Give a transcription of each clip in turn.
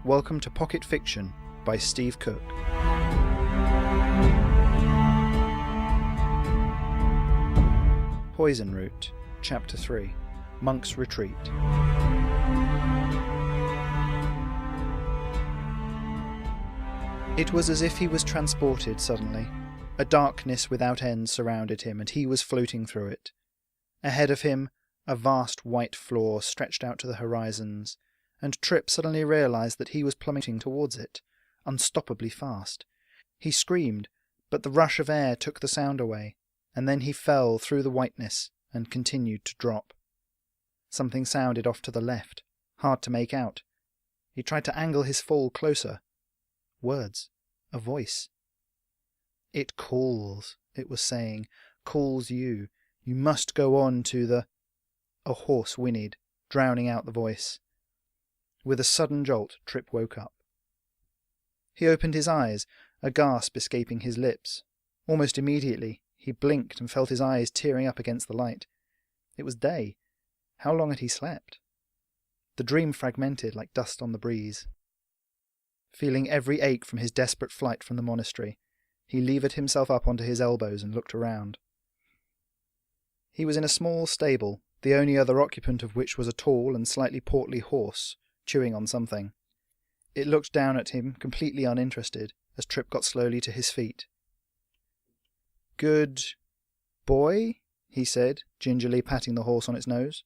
Welcome to Pocket Fiction by Steve Cook. Poisonroot, Chapter 3, Monk's Retreat. It was as if he was transported suddenly. A darkness without end surrounded him, and he was floating through it. Ahead of him, a vast white floor stretched out to the horizons, and Trip suddenly realized that he was plummeting towards it, unstoppably fast. He screamed, but the rush of air took the sound away, and then he fell through the whiteness and continued to drop. Something sounded off to the left, hard to make out. He tried to angle his fall closer. Words. A voice. "It calls," it was saying. "Calls you. You must go on to the—" A horse whinnied, drowning out the voice. With a sudden jolt, Trip woke up. He opened his eyes, a gasp escaping his lips. Almost immediately, he blinked and felt his eyes tearing up against the light. It was day. How long had he slept? The dream fragmented like dust on the breeze. Feeling every ache from his desperate flight from the monastery, he levered himself up onto his elbows and looked around. He was in a small stable, the only other occupant of which was a tall and slightly portly horse, chewing on something. It looked down at him, completely uninterested, as Trip got slowly to his feet. "Good boy?" he said, gingerly patting the horse on its nose.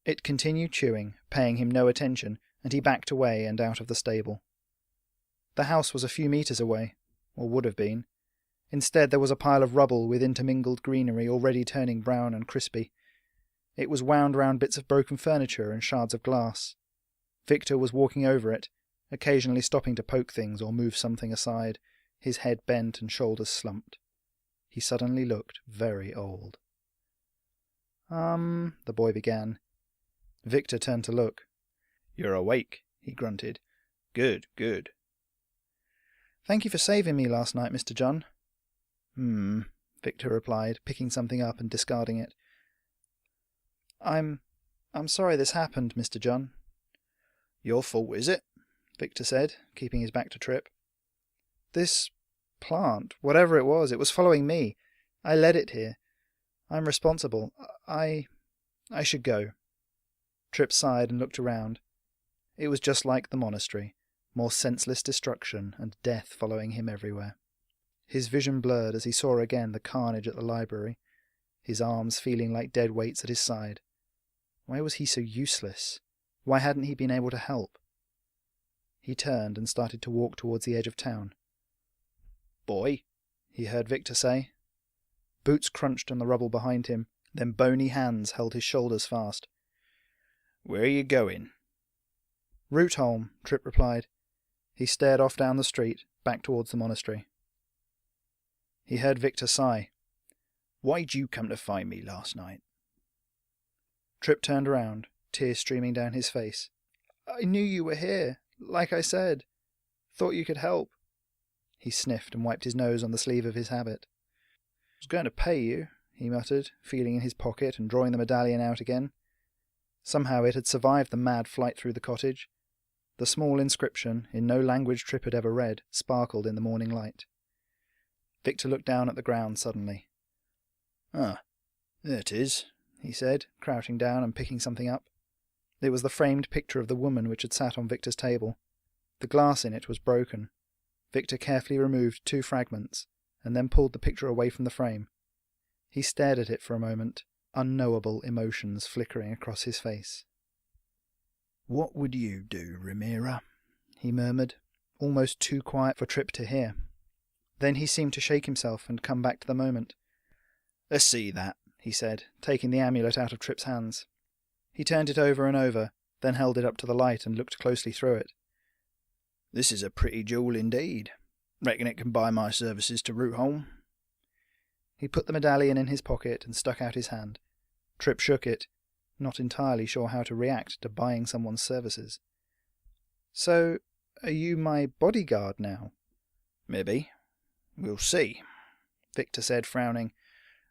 It continued chewing, paying him no attention, and he backed away and out of the stable. The house was a few meters away, or would have been. Instead, there was a pile of rubble with intermingled greenery already turning brown and crispy. It was wound round bits of broken furniture and shards of glass. Victor was walking over it, occasionally stopping to poke things or move something aside, his head bent and shoulders slumped. He suddenly looked very old. The boy began. Victor turned to look. "You're awake," he grunted. "Good, good." "Thank you for saving me last night, Mr. John." Victor replied, picking something up and discarding it. I'm sorry this happened, Mr. John." "Your fault, is it?" Victor said, keeping his back to Trip. "This plant, whatever it was following me. I led it here. I'm responsible. I should go." Trip sighed and looked around. It was just like the monastery, more senseless destruction and death following him everywhere. His vision blurred as he saw again the carnage at the library, his arms feeling like dead weights at his side. Why was he so useless? Why hadn't he been able to help? He turned and started to walk towards the edge of town. "Boy," he heard Victor say. Boots crunched on the rubble behind him, then bony hands held his shoulders fast. "Where are you going?" "Root home," Trip replied. He stared off down the street, back towards the monastery. He heard Victor sigh. "Why'd you come to find me last night?" Trip turned around, tears streaming down his face. "I knew you were here, like I said. Thought you could help." He sniffed and wiped his nose on the sleeve of his habit. "I was going to pay you," he muttered, feeling in his pocket and drawing the medallion out again. Somehow it had survived the mad flight through the cottage. The small inscription, in no language Trip had ever read, sparkled in the morning light. Victor looked down at the ground suddenly. "Ah, there it is," he said, crouching down and picking something up. It was the framed picture of the woman which had sat on Victor's table. The glass in it was broken. Victor carefully removed 2 fragments, and then pulled the picture away from the frame. He stared at it for a moment, unknowable emotions flickering across his face. "What would you do, Ramira?" he murmured, almost too quiet for Trip to hear. Then he seemed to shake himself and come back to the moment. "Let's see that," he said, taking the amulet out of Trip's hands. He turned it over and over, then held it up to the light and looked closely through it. "This is a pretty jewel indeed. Reckon it can buy my services to Root Home." He put the medallion in his pocket and stuck out his hand. Trip shook it, not entirely sure how to react to buying someone's services. "So, are you my bodyguard now?" "Maybe. We'll see," Victor said, frowning.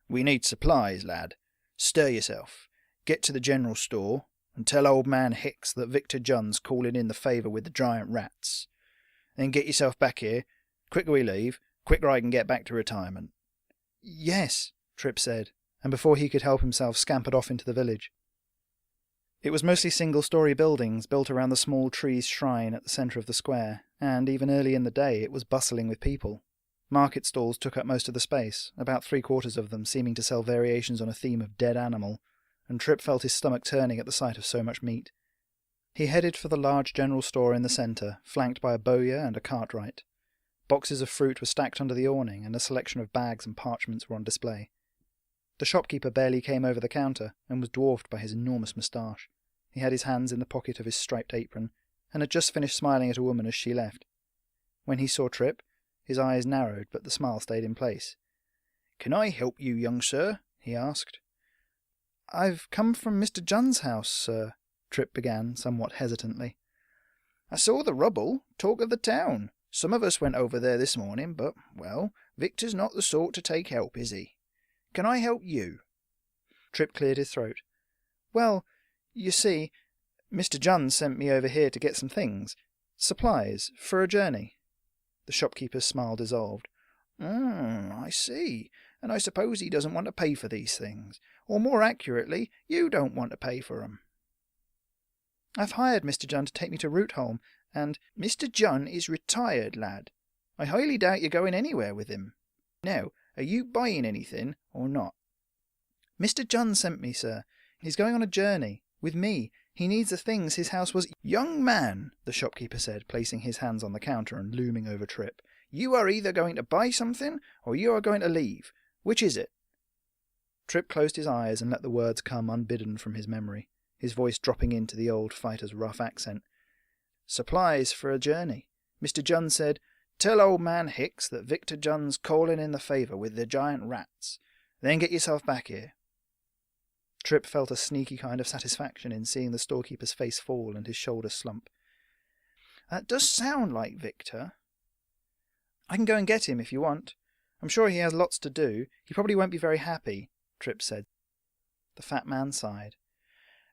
"We need supplies, lad. Stir yourself. Get to the general store, and tell old man Hicks that Victor Junn's calling in the favour with the giant rats. Then get yourself back here. Quicker we leave, quicker I can get back to retirement." "Yes," Tripp said, and before he could help himself scampered off into the village. It was mostly single-storey buildings built around the small tree's shrine at the centre of the square, and even early in the day it was bustling with people. Market stalls took up most of the space, about 3/4 of them seeming to sell variations on a theme of dead animal, and Tripp felt his stomach turning at the sight of so much meat. He headed for the large general store in the centre, flanked by a bowyer and a cartwright. Boxes of fruit were stacked under the awning, and a selection of bags and parchments were on display. The shopkeeper barely came over the counter, and was dwarfed by his enormous moustache. He had his hands in the pocket of his striped apron, and had just finished smiling at a woman as she left. When he saw Tripp, his eyes narrowed, but the smile stayed in place. "Can I help you, young sir?" he asked. "I've come from Mr. Junn's house, sir," Tripp began, somewhat hesitantly. "I saw the rubble. Talk of the town. Some of us went over there this morning, but, well, Victor's not the sort to take help, is he? Can I help you?" Tripp cleared his throat. "Well, you see, Mr. Junn sent me over here to get some things. Supplies, for a journey." The shopkeeper's smile dissolved. I see. And I suppose he doesn't want to pay for these things. Or more accurately, you don't want to pay for 'em." "I've hired Mr. Junn to take me to Rootholm, and—" "Mr. Junn is retired, lad. I highly doubt you're going anywhere with him. Now, are you buying anything, or not?" "Mr. Junn sent me, sir. He's going on a journey. With me. He needs the things his house was—" "Young man," the shopkeeper said, placing his hands on the counter and looming over Tripp, "you are either going to buy something, or you are going to leave. Which is it?" Tripp closed his eyes and let the words come unbidden from his memory, his voice dropping into the old fighter's rough accent. "Supplies for a journey. Mr. Junn said, 'Tell old man Hicks that Victor Junn's calling in the favour with the giant rats. Then get yourself back here.'" Tripp felt a sneaky kind of satisfaction in seeing the storekeeper's face fall and his shoulders slump. "That does sound like Victor." "I can go and get him if you want. I'm sure he has lots to do. He probably won't be very happy," Tripp said. The fat man sighed.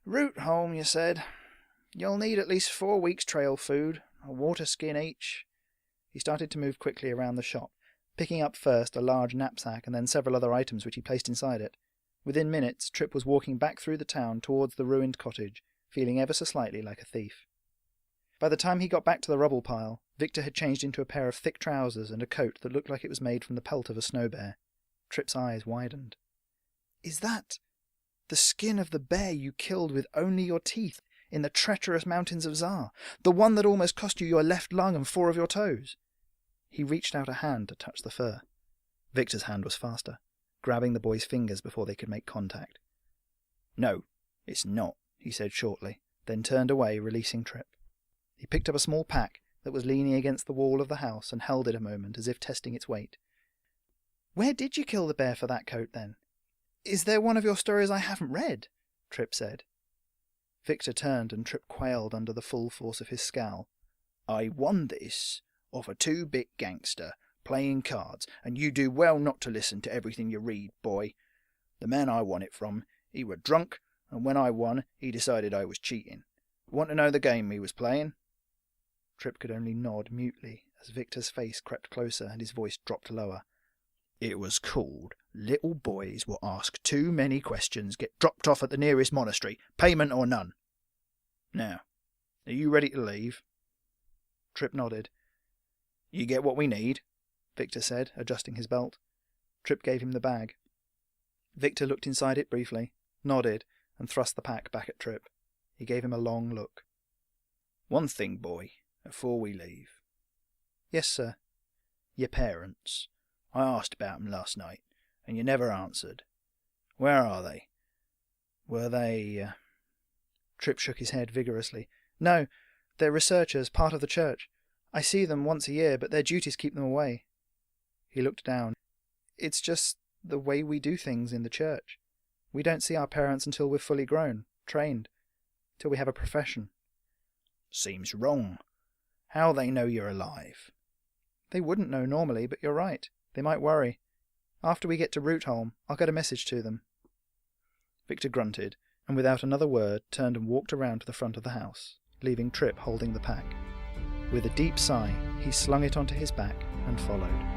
"Rootholm, you said. You'll need at least 4 weeks' trail food, a water skin each." He started to move quickly around the shop, picking up first a large knapsack and then several other items which he placed inside it. Within minutes, Tripp was walking back through the town towards the ruined cottage, feeling ever so slightly like a thief. By the time he got back to the rubble pile, Victor had changed into a pair of thick trousers and a coat that looked like it was made from the pelt of a snow bear. Tripp's eyes widened. "Is that the skin of the bear you killed with only your teeth in the treacherous mountains of Zar? The one that almost cost you your left lung and 4 of your toes?" He reached out a hand to touch the fur. Victor's hand was faster, grabbing the boy's fingers before they could make contact. "No, it's not," he said shortly, then turned away, releasing Tripp. He picked up a small pack that was leaning against the wall of the house and held it a moment as if testing its weight. "Where did you kill the bear for that coat, then? Is there one of your stories I haven't read?" Tripp said. Victor turned and Tripp quailed under the full force of his scowl. "I won this off a 2-bit gangster playing cards, and you do well not to listen to everything you read, boy. The man I won it from, he were drunk, and when I won, he decided I was cheating. Want to know the game he was playing?" Tripp could only nod mutely as Victor's face crept closer and his voice dropped lower. "It was called Little Boys Will Ask Too Many Questions Get Dropped Off at the Nearest Monastery, Payment or None. Now, are you ready to leave?" Tripp nodded. "You get what we need?" Victor said, adjusting his belt. Tripp gave him the bag. Victor looked inside it briefly, nodded, and thrust the pack back at Tripp. He gave him a long look. "One thing, boy, before we leave." "Yes, sir." "Your parents. I asked about 'em last night, and you never answered. Where are they? Were they—" Tripp shook his head vigorously. "No, they're researchers, part of the church. I see them once a year, but their duties keep them away." He looked down. "It's just the way we do things in the church. We don't see our parents until we're fully grown, trained, till we have a profession." "Seems wrong. How they know you're alive?" "They wouldn't know normally, but you're right. They might worry. After we get to Rootholm, I'll get a message to them." Victor grunted and without another word turned and walked around to the front of the house, leaving Trip holding the pack. With a deep sigh, he slung it onto his back and followed.